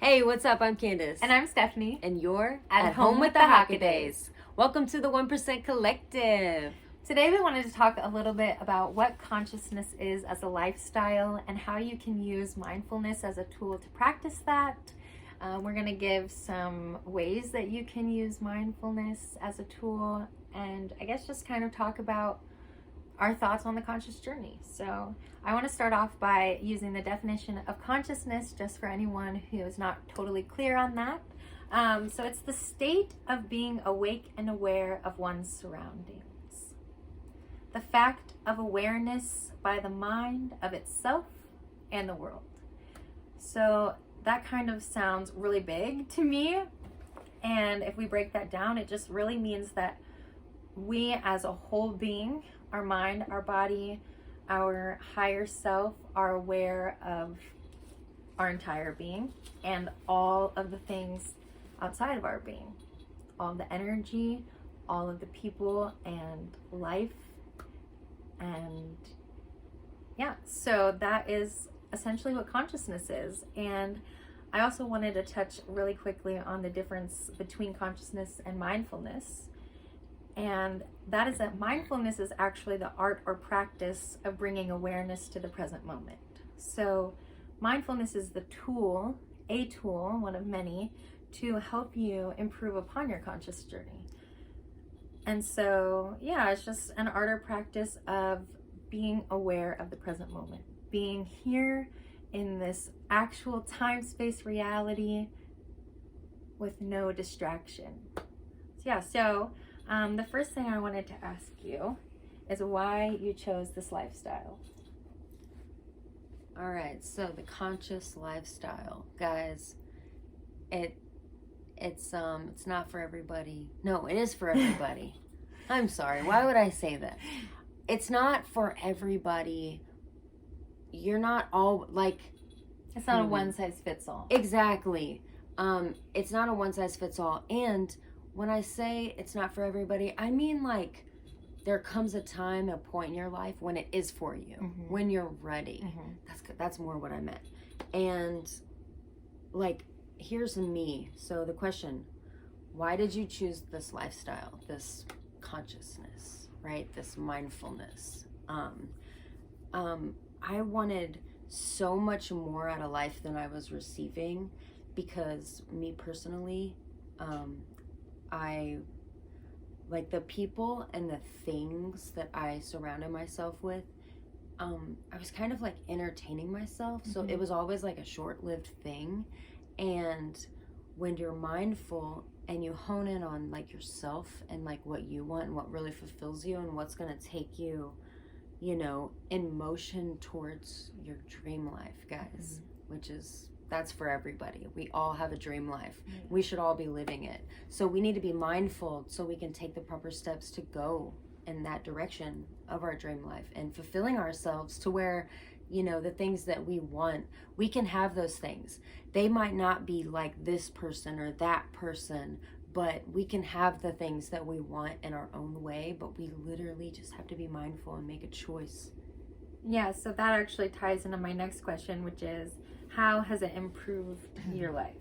Hey, what's up? I'm Kandice. And I'm Stephanie. And you're at home with the Hockadays. Welcome to the 1% Collective. Today we wanted to talk a little bit about what consciousness is as a lifestyle and how you can use mindfulness as a tool to practice that. We're going to give some ways that you can use mindfulness as a tool, and I guess just kind of talk about our thoughts on the conscious journey. So I want to start off by using the definition of consciousness just for anyone who is not totally clear on that. So it's the state of being awake and aware of one's surroundings. The fact of awareness by the mind of itself and the world. So that kind of sounds really big to me. And if we break that down, it just really means that we as a whole being, our mind, our body, our higher self, are aware of our entire being and all of the things outside of our being. All of the energy, all of the people and life. And yeah, so that is essentially what consciousness is. And I also wanted to touch really quickly on the difference between consciousness and mindfulness. And that is that mindfulness is actually the art or practice of bringing awareness to the present moment. So mindfulness is the tool, a tool, one of many, to help you improve upon your conscious journey. And so, yeah, it's just an art or practice of being aware of the present moment, being here in this actual time-space reality with no distraction. So the first thing I wanted to ask you is why you chose this lifestyle. All right, so the conscious lifestyle, guys, it's not for everybody. No, it is for everybody. I'm sorry. Why would I say that? It's not for everybody. You're not all like. It's not a one size fits all. Exactly. It's not a one size fits all. And when I say it's not for everybody, I mean like there comes a time, a point in your life when it is for you, when you're ready. That's more what I meant. And like, here's me. So the question, why did you choose this lifestyle, this consciousness, right? This mindfulness. I wanted so much more out of life than I was receiving, because me personally, I like the people and the things that I surrounded myself with. I was kind of like entertaining myself. So it was always like a short-lived thing. And when you're mindful and you hone in on like yourself and like what you want and what really fulfills you and what's going to take you, in motion towards your dream life, guys, that's for everybody. We all have a dream life. We should all be living it. So we need to be mindful so we can take the proper steps to go in that direction of our dream life and fulfilling ourselves to where, the things that we want, we can have those things. They might not be like this person or that person, but we can have the things that we want in our own way, but we literally just have to be mindful and make a choice. Yeah, so that actually ties into my next question, which is, how has it improved your life?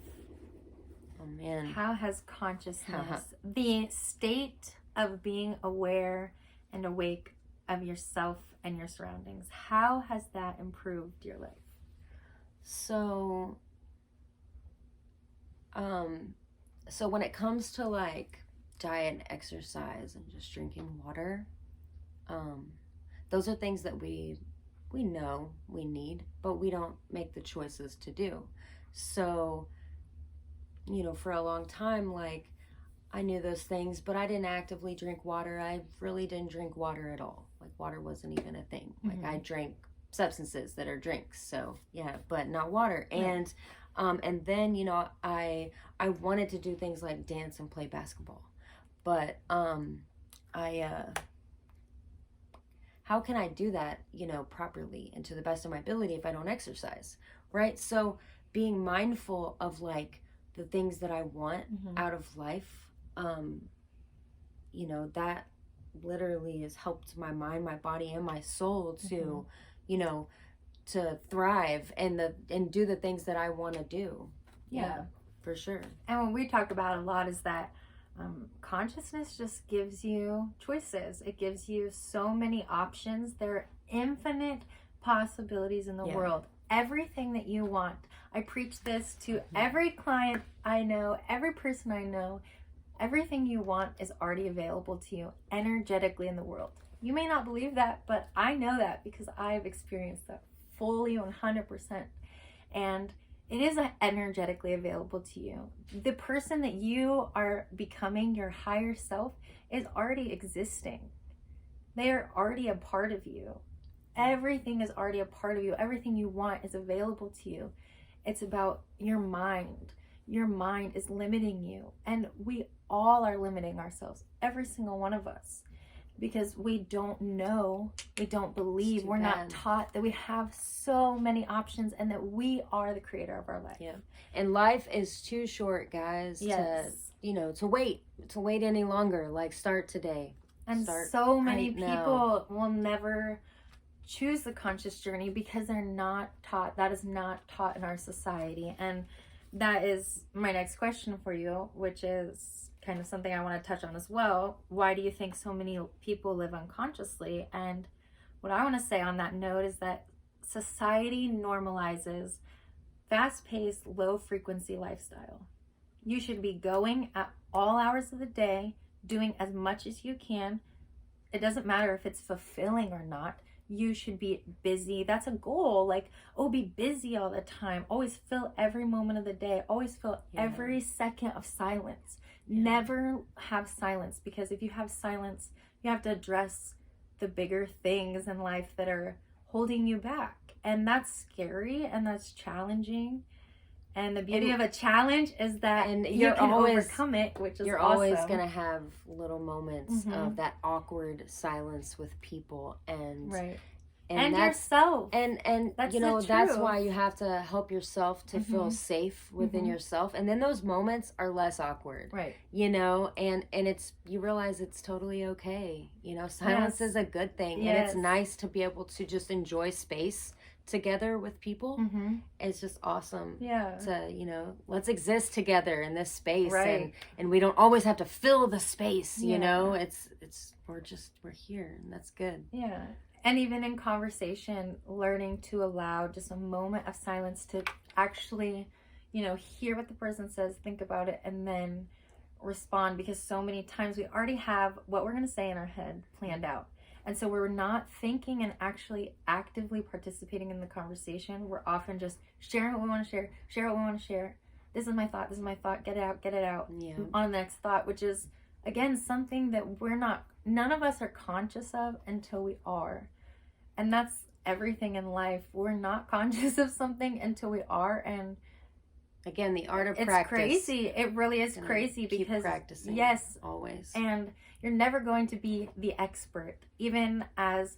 Oh man. How has consciousness, the state of being aware and awake of yourself and your surroundings, how has that improved your life? So when it comes to like diet and exercise and just drinking water, those are things that we know we need, but we don't make the choices to do. So, for a long time, like, I knew those things, but I didn't actively drink water. I really didn't drink water at all. Like, water wasn't even a thing. Like, I drank substances that are drinks, so yeah, but not water. And then, I wanted to do things like dance and play basketball, but how can I do that, properly and to the best of my ability if I don't exercise, right? So being mindful of like the things that I want out of life, that literally has helped my mind, my body, and my soul to, to thrive and do the things that I want to do. For sure. And what we talk about a lot is that consciousness just gives you choices. It gives you so many options. There are infinite possibilities in the world. Everything that you want. I preach this to every client I know, every person I know. Everything you want is already available to you energetically in the world. You may not believe that, but I know that because I've experienced that fully 100%. And it is energetically available to you. The person that you are becoming, your higher self, is already existing. They are already a part of you. Everything is already a part of you. Everything you want is available to you. It's about your mind. Your mind is limiting you. And we all are limiting ourselves. Every single one of us. Because we don't know, we don't believe, we're not taught that we have so many options and that we are the creator of our life. Yeah. And life is too short, guys, to wait any longer. Like, start today. And so many people will never choose the conscious journey because they're not taught. That is not taught in our society. And that is my next question for you, which is kind of something I want to touch on as well. Why do you think so many people live unconsciously? And what I want to say on that note is that society normalizes fast-paced, low-frequency lifestyle. You should be going at all hours of the day, doing as much as you can. It doesn't matter if it's fulfilling or not. You should be busy. That's a goal. Like, be busy all the time. Always fill every moment of the day. Always fill every second of silence. Never have silence, because if you have silence, you have to address the bigger things in life that are holding you back. And that's scary and that's challenging. And the beauty of a challenge is that you can overcome it, which is you're awesome. Always going to have little moments of that awkward silence with people and yourself. And that's why you have to help yourself to feel safe within yourself. And then those moments are less awkward. Right. And it's, you realize it's totally okay. Silence is a good thing. And it's nice to be able to just enjoy space together with people. It's just awesome to let's exist together in this space, and we don't always have to fill the space. It's we're here, and that's good. And even in conversation, learning to allow just a moment of silence to actually hear what the person says, think about it, and then respond, because so many times we already have what we're going to say in our head planned out. And so we're not thinking and actually actively participating in the conversation. We're often just sharing what we want to share what we want to share. This is my thought, get it out. On the next thought, which is, again, something that none of us are conscious of until we are. And that's everything in life. We're not conscious of something until we are. And again, the art of practice. It's crazy. It really is crazy, because keep practicing. Yes, always. And you're never going to be the expert, even as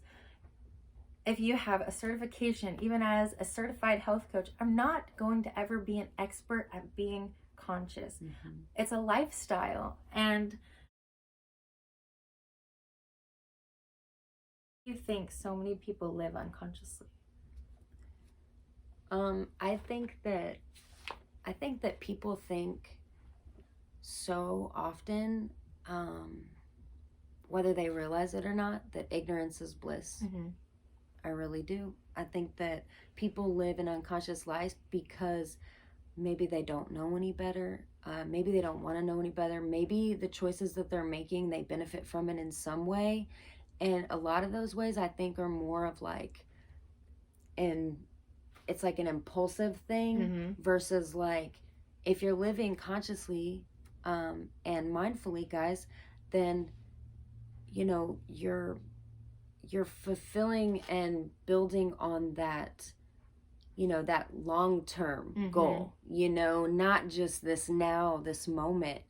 if you have a certification, even as a certified health coach. I'm not going to ever be an expert at being conscious. It's a lifestyle. And you think so many people live unconsciously? I think that people think so often, whether they realize it or not, that ignorance is bliss. I really do. I think that people live an unconscious life because maybe they don't know any better. Maybe they don't want to know any better. Maybe the choices that they're making, they benefit from it in some way. And a lot of those ways, I think, are more of it's like an impulsive thing versus if you're living consciously and mindfully, guys, then you're fulfilling and building on that that long-term goal, not just this moment.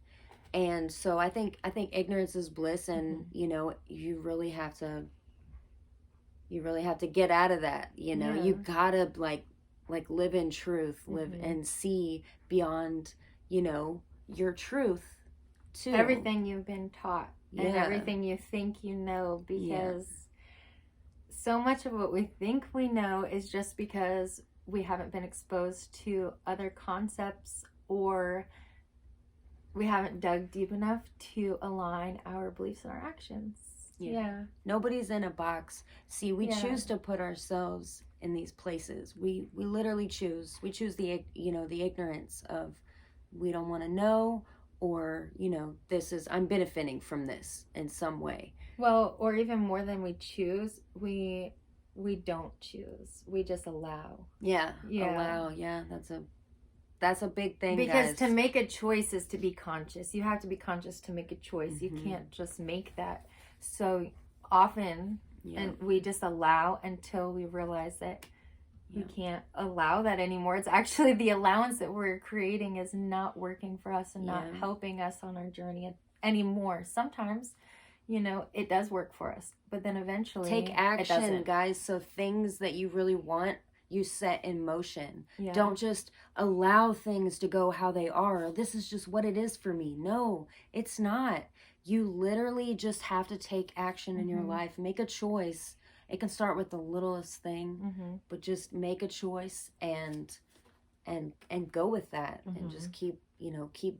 And so I think ignorance is bliss, and you really have to get out of that. You gotta live in truth, live and see beyond your truth too. Everything you've been taught and everything you think because so much of what we think we know is just because we haven't been exposed to other concepts or we haven't dug deep enough to align our beliefs and our actions. Yeah. Nobody's in a box. See, we choose to put ourselves in these places. We literally choose. We choose the ignorance of, we don't want to know, or I'm benefiting from this in some way. Well, or even more than we choose, we don't choose. We just allow. Allow. That's a big thing, because guys. To make a choice is to be conscious. You have to be conscious to make a choice. You can't just make that. So often, and we just allow until we realize that we can't allow that anymore. It's actually the allowance that we're creating is not working for us and not helping us on our journey anymore. Sometimes, it does work for us, but then eventually take action, guys. So things that you really want, you set in motion. Don't just allow things to go how they are. This is just what it is for me. No, it's not. You literally just have to take action in your life. Make a choice. It can start with the littlest thing, but just make a choice and go with that, and just keep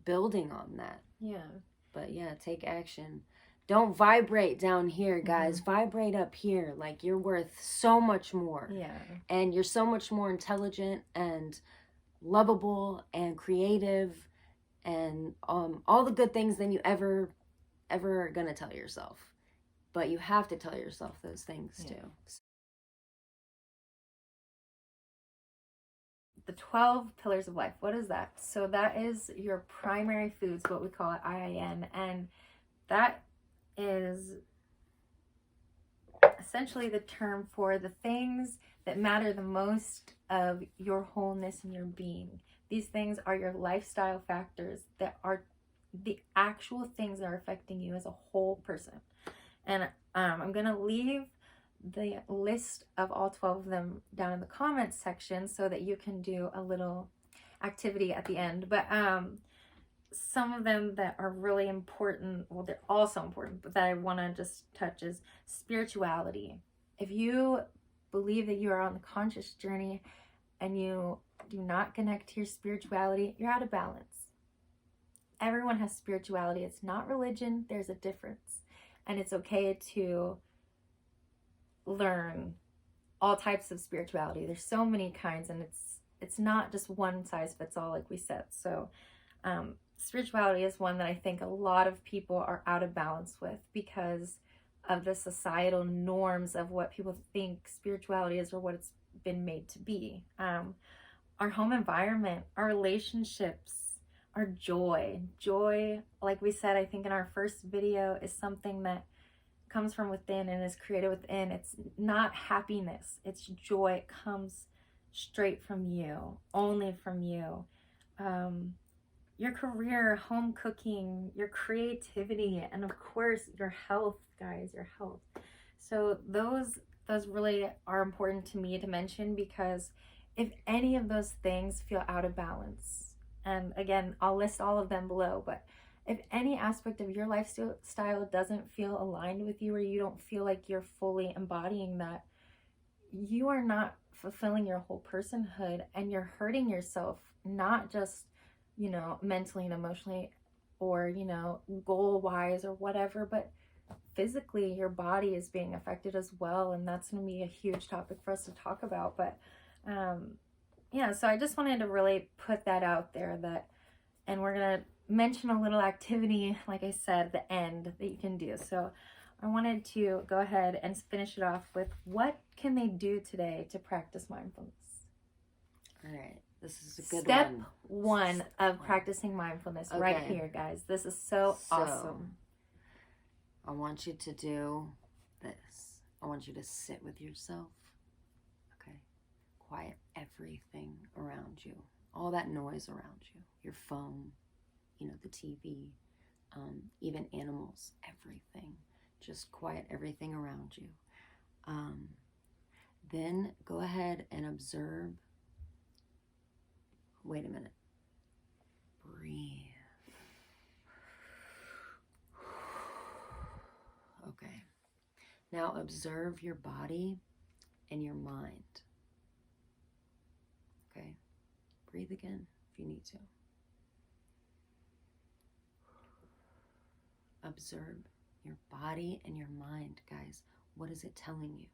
building on that. But take action. Don't vibrate down here, guys. Vibrate up here. Like, you're worth so much more. And you're so much more intelligent and lovable and creative and all the good things than you ever gonna tell yourself. But you have to tell yourself those things too. The 12 pillars of life. What is that? So that is your primary foods, what we call it IIM, and that is essentially the term for the things that matter the most of your wholeness and your being. These things are your lifestyle factors that are the actual things that are affecting you as a whole person. And I'm going to leave the list of all 12 of them down in the comments section so that you can do a little activity at the end. But some of them that are really important, well, they're also important, but that I want to just touch is spirituality. If you believe that you are on the conscious journey and you do not connect to your spirituality, you're out of balance. Everyone has spirituality. It's not religion. There's a difference. And it's okay to learn all types of spirituality. There's so many kinds, and it's not just one size fits all, like we said. So spirituality is one that I think a lot of people are out of balance with because of the societal norms of what people think spirituality is or what it's been made to be. Our home environment, our relationships, our joy, like we said, I think in our first video, is something that comes from within and is created within. It's not happiness, it's joy. It comes straight from you, only from you. Your career, home cooking, your creativity, and of course your health, guys, your health. So those really are important to me to mention, because if any of those things feel out of balance, and again, I'll list all of them below, but if any aspect of your lifestyle doesn't feel aligned with you, or you don't feel like you're fully embodying that, you are not fulfilling your whole personhood, and you're hurting yourself, not just, mentally and emotionally, or, goal-wise or whatever, but physically your body is being affected as well. And that's going to be a huge topic for us to talk about. But so I just wanted to really put that out there, and we're going to mention a little activity, like I said, at the end, that you can do. So I wanted to go ahead and finish it off with, what can they do today to practice mindfulness? All right. This is a good Step one of practicing mindfulness, right here, guys. This is so awesome. I want you to do this. I want you to sit with yourself. Okay. Quiet everything around you. All that noise around you. Your phone, the TV, even animals, everything. Just quiet everything around you. Then go ahead and observe. Wait a minute. Breathe. Okay. Now observe your body and your mind. Okay. Breathe again if you need to. observe your body and your mind, guys. What is it telling you?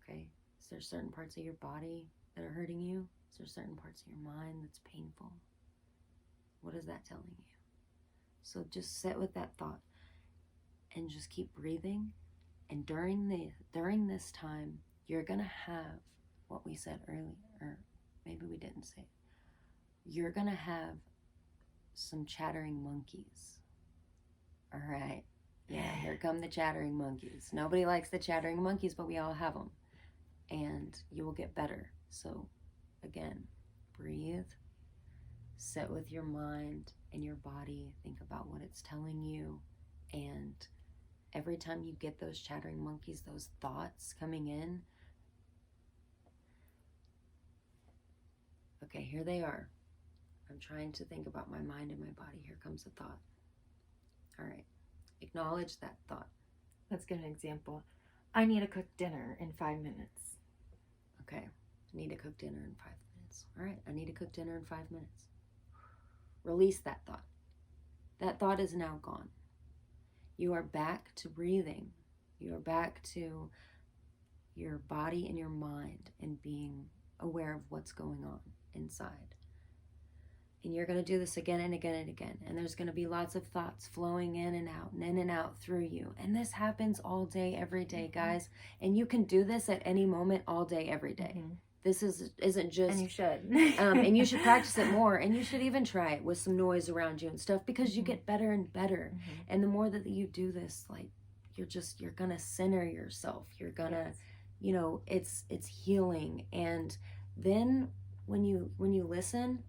Okay? Is there certain parts of your body that are hurting you? Is there certain parts of your mind that's painful? What is that telling you? So just sit with that thought and just keep breathing. And during this time, you're going to have what we said earlier, or maybe we didn't say it. You're going to have some chattering monkeys. All right. Yeah, here come the chattering monkeys. Nobody likes the chattering monkeys, but we all have them. And you will get better. So, again, breathe. Sit with your mind and your body. Think about what it's telling you. And every time you get those chattering monkeys, those thoughts coming in, okay, here they are. I'm trying to think about my mind and my body. Here comes a thought. All right. Acknowledge that thought. Let's get an example. I need to cook dinner in 5 minutes. Okay. I need to cook dinner in 5 minutes. All right. I need to cook dinner in 5 minutes. Release that thought. That thought is now gone. You are back to breathing. You are back to your body and your mind and being aware of what's going on inside. And you're going to do this again and again and again. And there's going to be lots of thoughts flowing in and out through you. And this happens all day, every day, guys. And you can do this at any moment, all day, every day. Mm-hmm. This isn't just... And you should. And you should practice it more. And you should even try it with some noise around you and stuff, because you Mm-hmm. get better and better. Mm-hmm. And the more that you do this, like, you're going to center yourself. You're going to, Yes. it's healing. And then when you listen,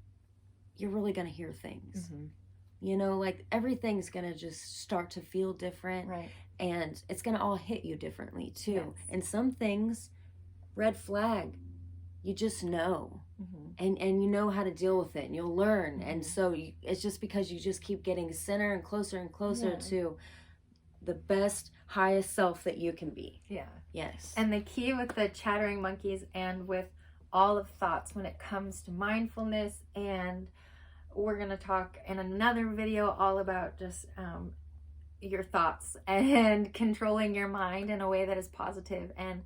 you're really going to hear things. Mm-hmm. Like everything's going to just start to feel different. Right. And it's going to all hit you differently too. Yes. And some things, red flag, you just know. Mm-hmm. And you know how to deal with it, and you'll learn. Mm-hmm. And so it's just because you just keep getting center and closer to the best, highest self that you can be. Yeah. Yes. And the key with the chattering monkeys and with all of thoughts when it comes to mindfulness, and we're going to talk in another video all about just your thoughts and controlling your mind in a way that is positive and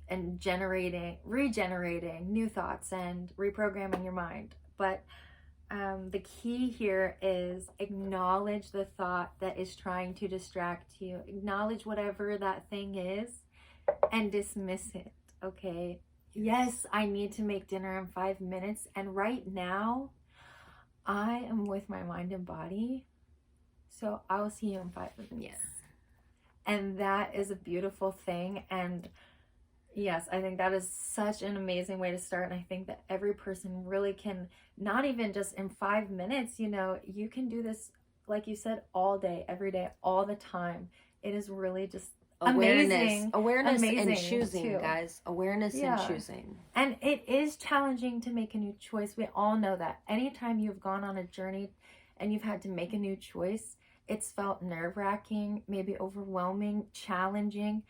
regenerating new thoughts and reprogramming your mind. But the key here is acknowledge the thought that is trying to distract you. Acknowledge whatever that thing is and dismiss it, okay? Yes, I need to make dinner in 5 minutes, and right now I am with my mind and body, so I'll see you in 5 minutes. Yes. And that is a beautiful thing. And yes, I think that is such an amazing way to start. And I think that every person really can, not even just in 5 minutes, you can do this, like you said, all day, every day, all the time. It is really just awareness and choosing, too. Guys. Awareness and choosing. And it is challenging to make a new choice. We all know that. Anytime you've gone on a journey and you've had to make a new choice, it's felt nerve-wracking, maybe overwhelming, challenging,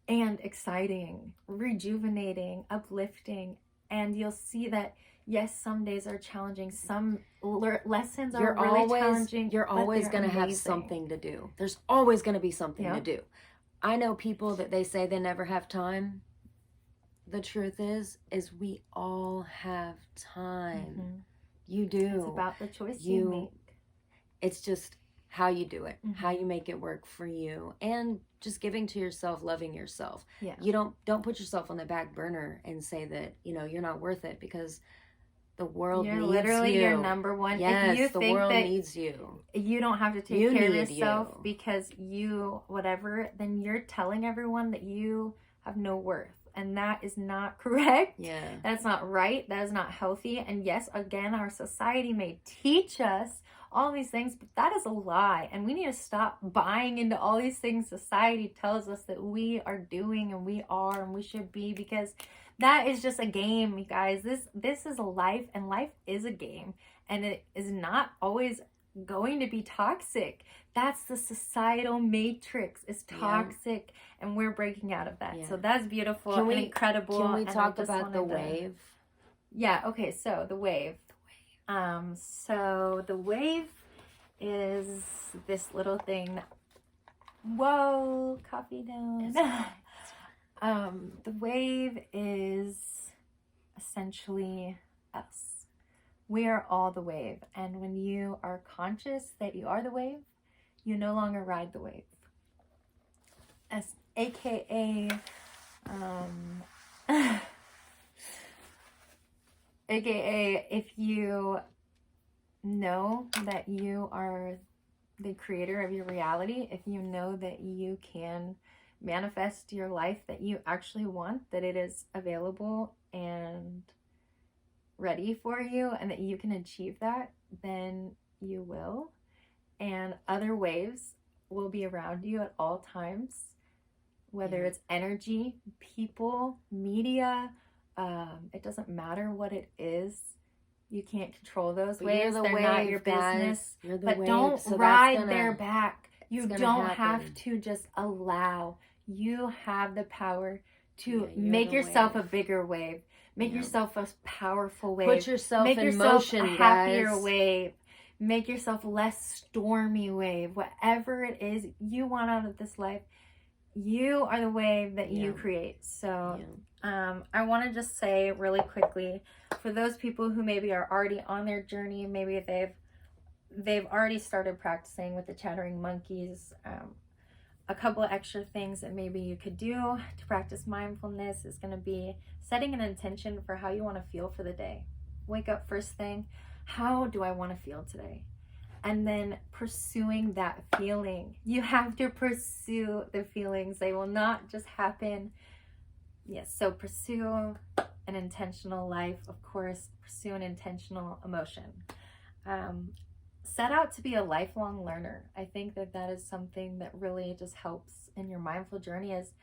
and exciting, rejuvenating, uplifting. And you'll see that, yes, some days are challenging. Some lessons are really challenging. You're always going to have something to do. There's always going to be something to do. I know people that they say they never have time. The truth is we all have time. Mm-hmm. You do. It's about the choice you make. It's just how you do it, how you make it work for you, and just giving to yourself, loving yourself. Yeah. You don't put yourself on the back burner and say that, you're not worth it, because the world needs you. You're literally your number one. Yes, if you the think world that needs you. You don't have to take care of yourself because then you're telling everyone that you have no worth. And that is not correct. Yeah. That's not right. That is not healthy. And yes, again, our society may teach us all these things, but that is a lie. And we need to stop buying into all these things society tells us that we are doing and we are and we should be, because that is just a game, you guys. This is a life, and life is a game, and it is not always going to be toxic. That's the societal matrix. Is toxic, and we're breaking out of that. So that's beautiful and incredible. Can we talk about the wave? Yeah, okay, so the wave. So the wave is this little thing. Whoa, coffee down. The wave is essentially us. We are all the wave. And when you are conscious that you are the wave, you no longer ride the wave. AKA, if you know that you are the creator of your reality, if you know that you can manifest your life that you actually want, that it is available and ready for you, and that you can achieve that, then you will. And other waves will be around you at all times, whether it's energy, people, media, it doesn't matter what it is. You can't control those waves. They're not your business. But don't ride their back. You don't have to just allow. You have the power to make yourself a bigger wave. Make yourself a powerful wave. Put yourself make in yourself motion, a happier guys. wave. Make yourself a less stormy wave. Whatever it is you want out of this life, you are the wave that you create. So I want to just say really quickly, for those people who maybe are already on their journey, maybe they've already started practicing with the chattering monkeys, a couple of extra things that maybe you could do to practice mindfulness is going to be setting an intention for how you want to feel for the day. Wake up first thing, how do I want to feel today? And then pursuing that feeling. You have to pursue the feelings. They will not just happen. Yes, so pursue an intentional life, of course. Pursue an intentional emotion. Set out to be a lifelong learner. I think that is something that really just helps in your mindful journey, is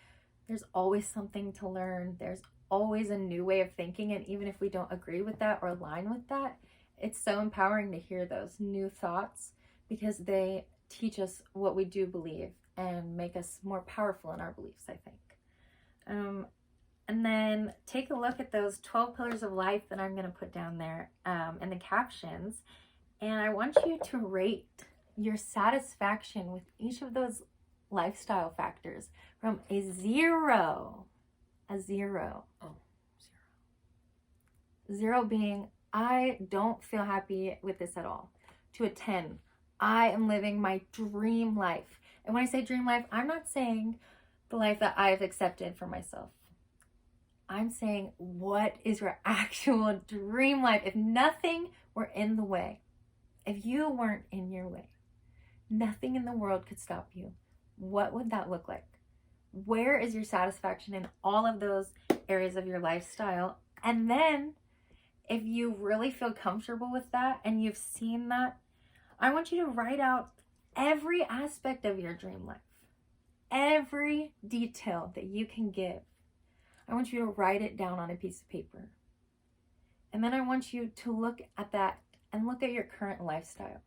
there's always something to learn. There's always a new way of thinking. And even if we don't agree with that or align with that, it's so empowering to hear those new thoughts, because they teach us what we do believe and make us more powerful in our beliefs, I think. And then take a look at those 12 pillars of life that I'm going to put down there in the captions. And I want you to rate your satisfaction with each of those lifestyle factors from a zero. Zero being, I don't feel happy with this at all, to a 10, I am living my dream life. And when I say dream life, I'm not saying the life that I've accepted for myself. I'm saying, what is your actual dream life? If nothing were in the way, if you weren't in your way, nothing in the world could stop you, what would that look like? Where is your satisfaction in all of those areas of your lifestyle? And then, if you really feel comfortable with that and you've seen that, I want you to write out every aspect of your dream life, every detail that you can give. I want you to write it down on a piece of paper. And then I want you to look at that and look at your current lifestyle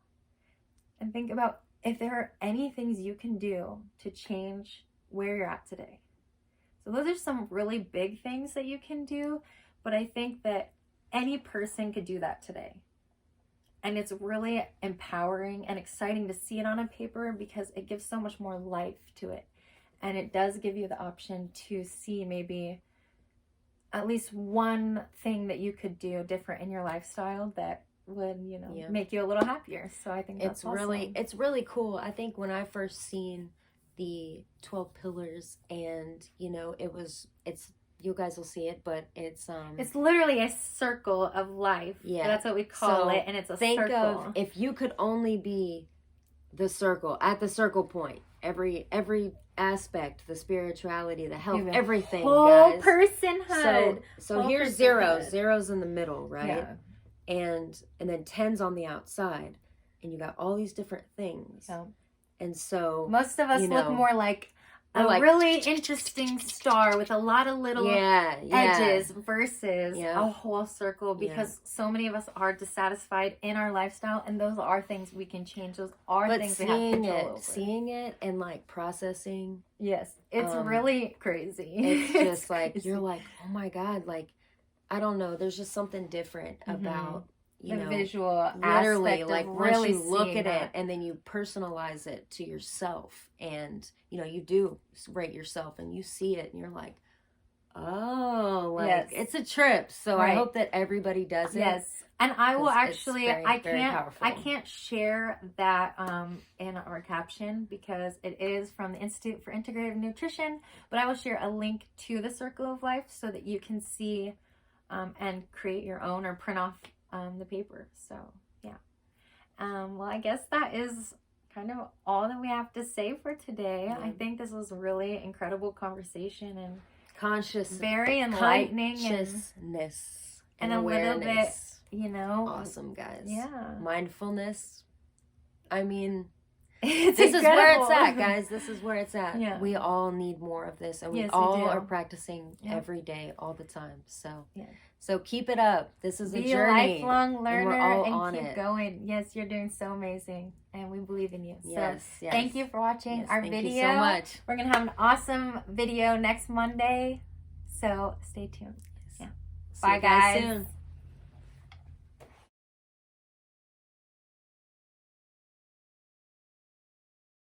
and think about if there are any things you can do to change where you're at today. So those are some really big things that you can do, but I think that any person could do that today. And it's really empowering and exciting to see it on a paper, because it gives so much more life to it. And it does give you the option to see maybe at least one thing that you could do different in your lifestyle that would, make you a little happier. So I think that's awesome. It's really cool. I think when I first seen the 12 pillars, and it's you guys will see it, but it's literally a circle of life. Yeah, that's what we call it, and it's a think circle. Of if you could only be the circle, at the circle point, every aspect, the spirituality, the health, everything, whole guys. Personhood. So here's zeros in the middle, right? Yeah. And then 10's on the outside, and you got all these different things. Yeah. And so most of us look more like a really interesting star with a lot of little edges versus a whole circle, because so many of us are dissatisfied in our lifestyle, and those are things we can change. Those are things we have control over. Seeing it and processing. Yes, it's really crazy. It's just you're like, oh my God, I don't know. There's just something different about you know, visual literally, aspect like of once really you look seeing at that. it and then you personalize it to yourself, and you know, you do rate yourself and you see it and you're like, oh, like Yes. it's a trip. So I Right. hope that everybody does it. Yes. And I will 'cause it's actually, very, I very powerful. can't share that in our caption because it is from the Institute for Integrative Nutrition, but I will share a link to the Circle of Life so that you can see and create your own or print off the paper. So yeah. Well, I guess that is kind of all that we have to say for today. Yeah. I think this was a really incredible conversation and very enlightening consciousness and and a little bit, awareness. you know, Awesome, guys. Yeah. Mindfulness. I mean, it's this incredible. is where it's at, guys. This is where it's at. Yeah. We all need more of this, and we Yes, we all do. are practicing Yeah. every day, all the time. So, Yeah. so keep it up. This is a Be journey. a lifelong learner we're all and on keep it. going. Yes, you're doing so amazing, and we believe in you. Yes, So yes. thank you for watching Yes, our thank video. you so much. We're gonna have an awesome video next Monday, so stay tuned. Yes. Yeah. See Bye, you guys guys. soon.